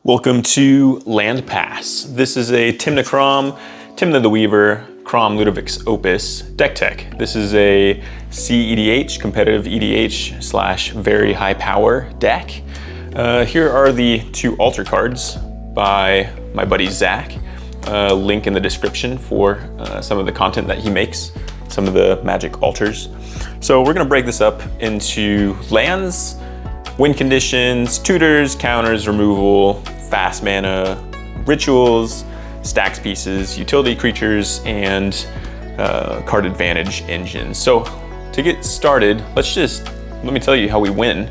Welcome to Land Pass. This is a Tymna Kraum, Tymna the Weaver, Kraum Ludovic's Opus deck tech. This is a cEDH, competitive EDH / very high power deck. Here are the two altar cards by my buddy Zach. Link in the description for some of the content that he makes, some of the magic altars. So we're gonna break this up into lands, win conditions, tutors, counters, removal, fast mana, rituals, stacks pieces, utility creatures, and card advantage engines. So to get started, let me tell you how we win.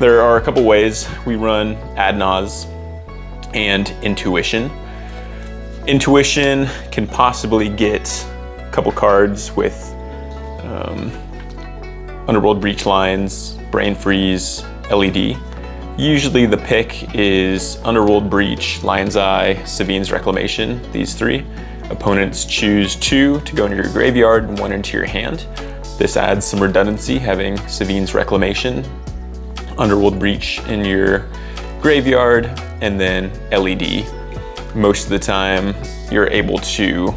There are a couple ways we run ad nos and intuition. Intuition can possibly get a couple cards with Underworld Breach lines, Brain Freeze, LED. Usually the pick is Underworld Breach, Lion's Eye, Savine's Reclamation, these three. Opponents choose 2 to go into your graveyard and 1 into your hand. This adds some redundancy, having Savine's Reclamation, Underworld Breach in your graveyard, and then LED. Most of the time, you're able to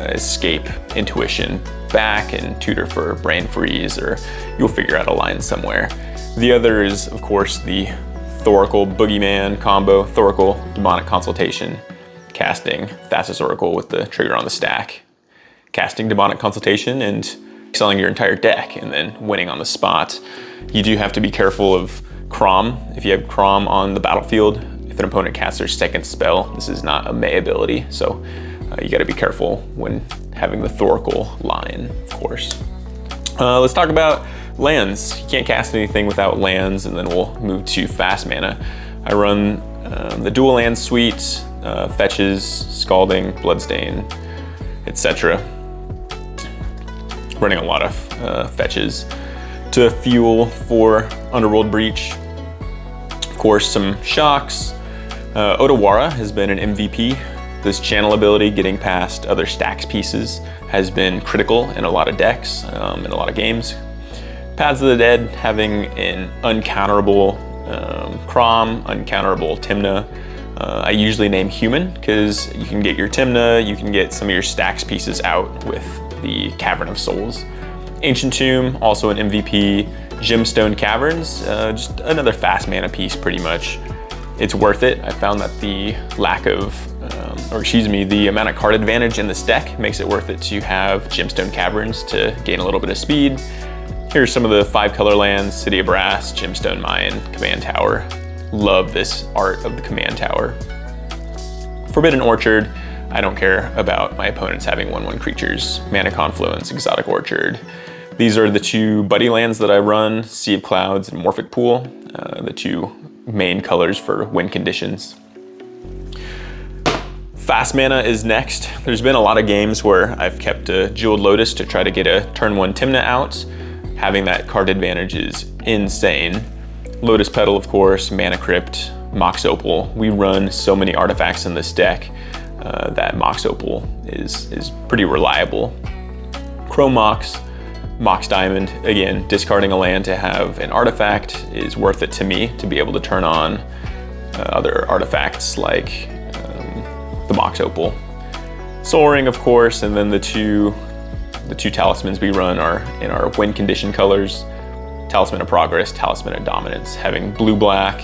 escape Intuition back and tutor for Brain Freeze, or you'll figure out a line somewhere. The other is, of course, the Thoracle Boogeyman combo, Thoracle Demonic Consultation, casting Thassa's Oracle with the trigger on the stack, casting Demonic Consultation and selling your entire deck and then winning on the spot. You do have to be careful of Kraum. If you have Kraum on the battlefield, if an opponent casts their second spell, this is not a May ability, so you gotta be careful when having the Thoracle line, of course. Let's talk about lands. You can't cast anything without lands, and then we'll move to fast mana. I run the dual land suite, fetches, Scalding, Bloodstain, etc. Running a lot of fetches to fuel for Underworld Breach. Of course, some shocks. Otawara has been an MVP. This channel ability, getting past other stacks pieces, has been critical in a lot of decks, in a lot of games. Paths of the Dead, having an uncounterable Kraum, uncounterable Tymna. I usually name human because you can get your Tymna, you can get some of your stacks pieces out with the Cavern of Souls. Ancient Tomb, also an MVP. Gemstone Caverns, just another fast mana piece pretty much. It's worth it. I found that the the amount of card advantage in this deck makes it worth it to have Gemstone Caverns to gain a little bit of speed. Here's some of the 5-color lands: City of Brass, Gemstone Mine, Command Tower. Love this art of the Command Tower. Forbidden Orchard, I don't care about my opponents having 1/1 creatures. Mana Confluence, Exotic Orchard. These are the 2 buddy lands that I run: Sea of Clouds and Morphic Pool, the 2 main colors for win conditions. Fast mana is next. There's been a lot of games where I've kept a Jeweled Lotus to try to get a turn 1 Tymna out. Having that card advantage is insane. Lotus Petal, of course, Mana Crypt, Mox Opal. We run so many artifacts in this deck that Mox Opal is pretty reliable. Chrome Mox, Mox Diamond, again, discarding a land to have an artifact is worth it to me to be able to turn on other artifacts like the Mox Opal. Soul Ring, of course, and then the two talismans we run are in our win condition colors: Talisman of Progress, Talisman of Dominance. Having blue-black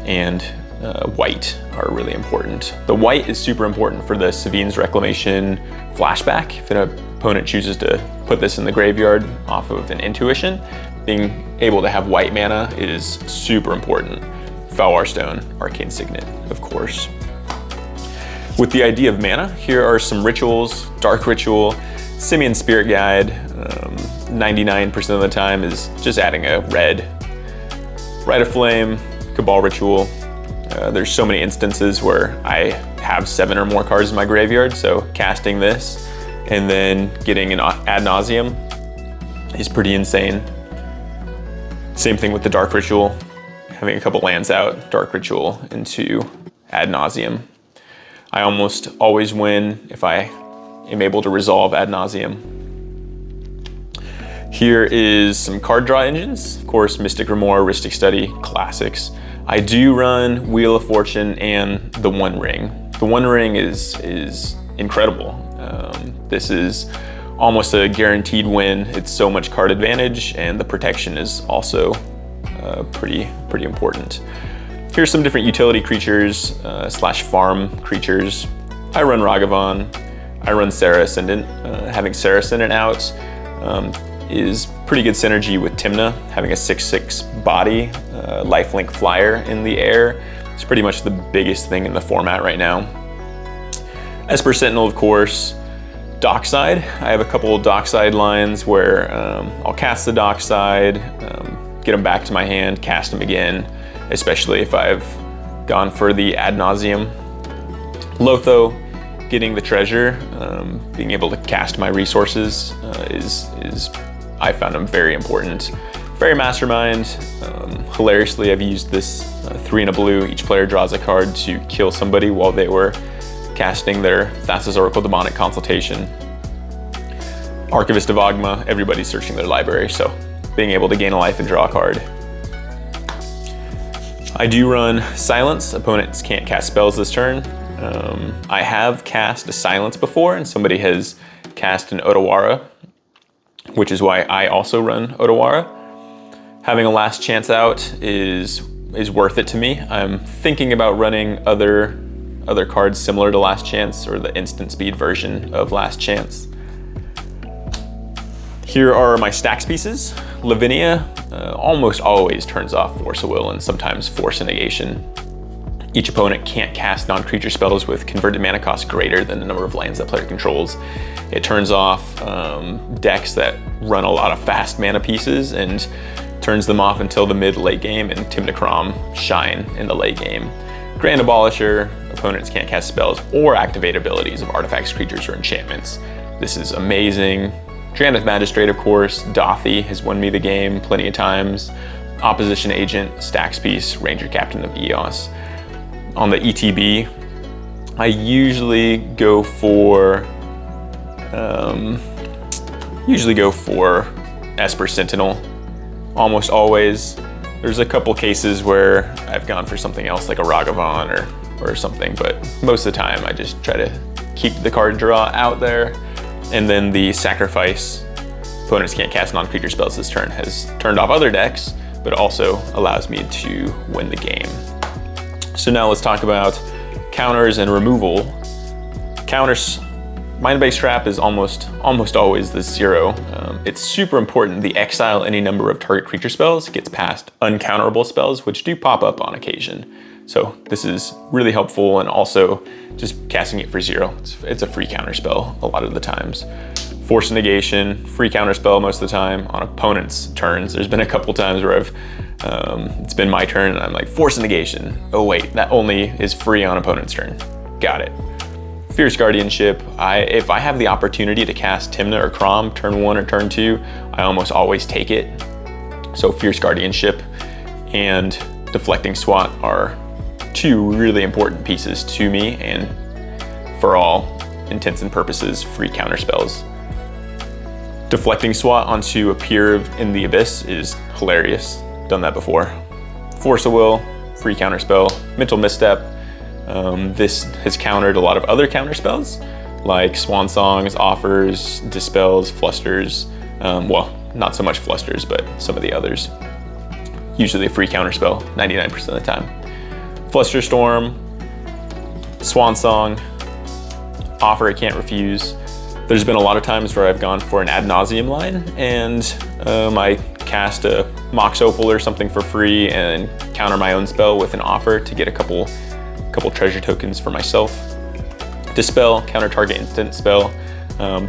and white are really important. The white is super important for the Savine's Reclamation flashback. If an opponent chooses to put this in the graveyard off of an Intuition, being able to have white mana is super important. Fellwar Stone, Arcane Signet, of course. With the idea of mana, here are some rituals. Dark Ritual, Simian Spirit Guide, 99% of the time is just adding a red. Rite of Flame, Cabal Ritual. There's so many instances where I have 7 or more cards in my graveyard, so casting this and then getting an ad nauseam is pretty insane. Same thing with the Dark Ritual, having a couple lands out, Dark Ritual into ad nauseam. I almost always win if I am able to resolve ad nauseam. Here is some card draw engines. Of course, Mystic Grimoire, Rhystic Study, classics. I do run Wheel of Fortune and the One Ring. The One Ring is incredible. This is almost a guaranteed win. It's so much card advantage, and the protection is also pretty important. Here's some different utility creatures slash farm creatures. I run Ragavan, I run Serra Ascendant. Having Serra Ascendant out is pretty good synergy with Tymna. Having a 6/6 body, lifelink flyer in the air. It's pretty much the biggest thing in the format right now. Esper Sentinel, of course. Dockside. I have a couple of Dockside lines where I'll cast the Dockside, get them back to my hand, cast them again, especially if I've gone for the ad nauseum. Lotho, getting the treasure, being able to cast my resources is I found them very important. Fairy Mastermind, hilariously I've used this 3 and a blue, each player draws a card to kill somebody while they were casting their Thassa's Oracle Demonic Consultation. Archivist of Ogma, everybody's searching their library, so being able to gain a life and draw a card. I do run Silence, opponents can't cast spells this turn. I have cast a Silence before, and somebody has cast an Otawara, which is why I also run Otawara. Having a last chance out is worth it to me. I'm thinking about running other cards similar to Last Chance, or the instant speed version of Last Chance. Here are my stacks pieces. Lavinia almost always turns off Force of Will and sometimes Force of Negation. Each opponent can't cast non-creature spells with converted mana cost greater than the number of lands that player controls. It turns off decks that run a lot of fast mana pieces and turns them off until the mid-late game, and Tymna Kraum shine in the late game. Grand Abolisher, opponents can't cast spells or activate abilities of artifacts, creatures, or enchantments. This is amazing. Drannith Magistrate, of course. Dothy has won me the game plenty of times. Opposition Agent, Stacks Piece, Ranger Captain of Eos. On the ETB, I usually go for Esper Sentinel. Almost always. There's a couple cases where I've gone for something else like a Ragavan or something, but most of the time I just try to keep the card draw out there. And then the Sacrifice, opponents can't cast non-creature spells this turn, has turned off other decks, but also allows me to win the game. So now let's talk about counters and removal. Counters, Mind-Based Trap is almost always the 0. It's super important. The exile any number of target creature spells gets past uncounterable spells, which do pop up on occasion. So this is really helpful, and also just casting it for 0. It's a free counter spell a lot of the times. Force of Negation, free counter spell most of the time on opponent's turns. There's been a couple times where it's been my turn and I'm like, Force of Negation. Oh wait, that only is free on opponent's turn. Got it. Fierce Guardianship, if I have the opportunity to cast Tymna or Kraum turn 1 or turn 2, I almost always take it. So Fierce Guardianship and Deflecting Swat are 2 really important pieces to me, and for all intents and purposes, free counter spells. Deflecting Swat onto a Peer in the Abyss is hilarious. Done that before. Force of Will, free counter spell. Mental Misstep. This has countered a lot of other counter spells, like Swan Songs, Offers, Dispels, Flusters. Well, not so much Flusters, but some of the others. Usually a free counter spell, 99% of the time. Flusterstorm, Swan Song, Offer I Can't Refuse. There's been a lot of times where I've gone for an ad nauseum line, and I cast a Mox Opal or something for free and counter my own spell with an offer to get a couple treasure tokens for myself. Dispel, counter target instant spell.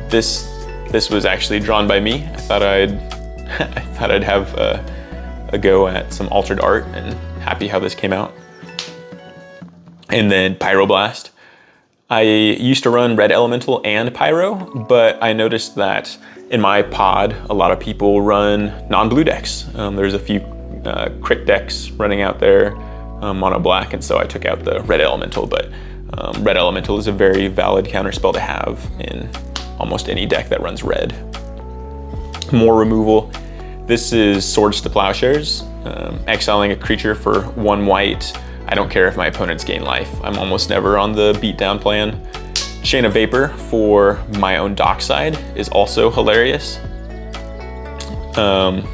This was actually drawn by me. I thought I'd have a go at some altered art, and happy how this came out. And then Pyroblast. I used to run Red Elemental and Pyro, but I noticed that in my pod, a lot of people run non-blue decks. There's a few crit decks running out there, mono black, and so I took out the Red Elemental, but Red Elemental is a very valid counter spell to have in almost any deck that runs red. More removal. This is Swords to Plowshares. exiling a creature for 1 white. I don't care if my opponents gain life. I'm almost never on the beatdown plan. Chain of Vapor for my own dockside is also hilarious.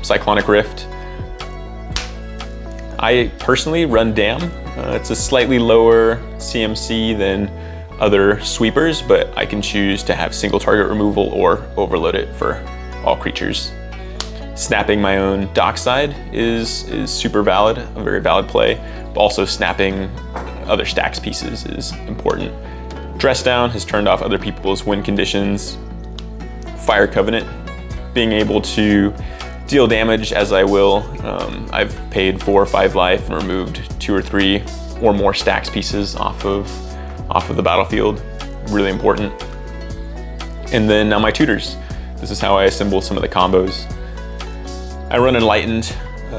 Cyclonic Rift. I personally run Dam. It's a slightly lower CMC than other sweepers, but I can choose to have single target removal or overload it for all creatures. Snapping my own dockside is super valid, a very valid play, but also snapping other stacks pieces is important. Dress Down has turned off other people's win conditions. Fire Covenant, being able to deal damage as I will. I've paid 4 or 5 life and removed 2 or 3 or more stacks pieces off of the battlefield. Really important. And then now my tutors. This is how I assemble some of the combos. I run Enlightened.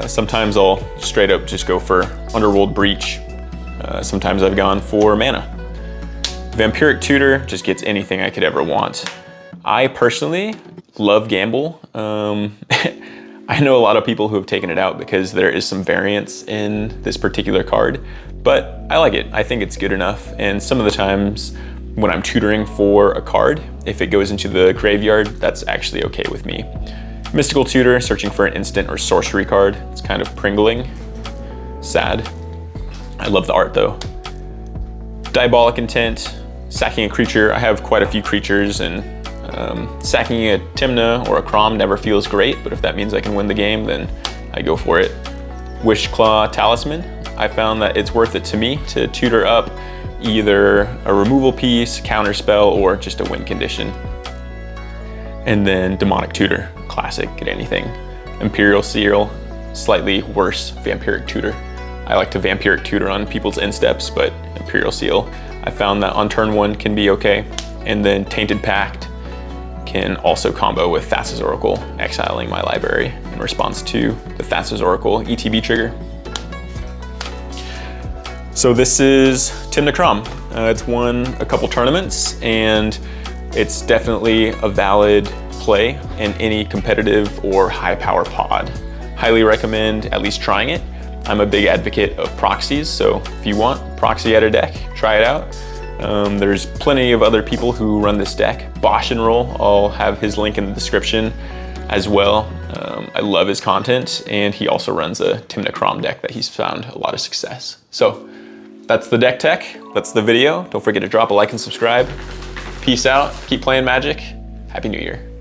Sometimes I'll straight up just go for Underworld Breach. Sometimes I've gone for mana. Vampiric Tutor just gets anything I could ever want. I personally love Gamble. I know a lot of people who have taken it out because there is some variance in this particular card, but I like it. I think it's good enough. And some of the times when I'm tutoring for a card, if it goes into the graveyard, that's actually okay with me. Mystical Tutor, searching for an instant or sorcery card. It's kind of pringling. Sad. I love the art though. Diabolic Intent, sacking a creature. I have quite a few creatures, and sacking a Tymna or a Kraum never feels great, but if that means I can win the game, then I go for it. Wishclaw Talisman. I found that it's worth it to me to tutor up either a removal piece, counterspell, or just a win condition. And then Demonic Tutor, classic, get anything. Imperial Seal, slightly worse Vampiric Tutor. I like to Vampiric Tutor on people's insteps, but Imperial Seal, I found that on turn 1 can be okay. And then Tainted Pact can also combo with Thassa's Oracle, exiling my library in response to the Thassa's Oracle ETB trigger. So this is Tymna Kraum. It's won a couple tournaments, and it's definitely a valid play in any competitive or high power pod. Highly recommend at least trying it. I'm a big advocate of proxies, so if you want proxy at a deck, try it out. There's plenty of other people who run this deck. Bosch and Roll, I'll have his link in the description as well. I love his content, and he also runs a Tymna Kraum deck that he's found a lot of success. So that's the deck tech, that's the video. Don't forget to drop a like and subscribe. Peace out, keep playing Magic. Happy New Year.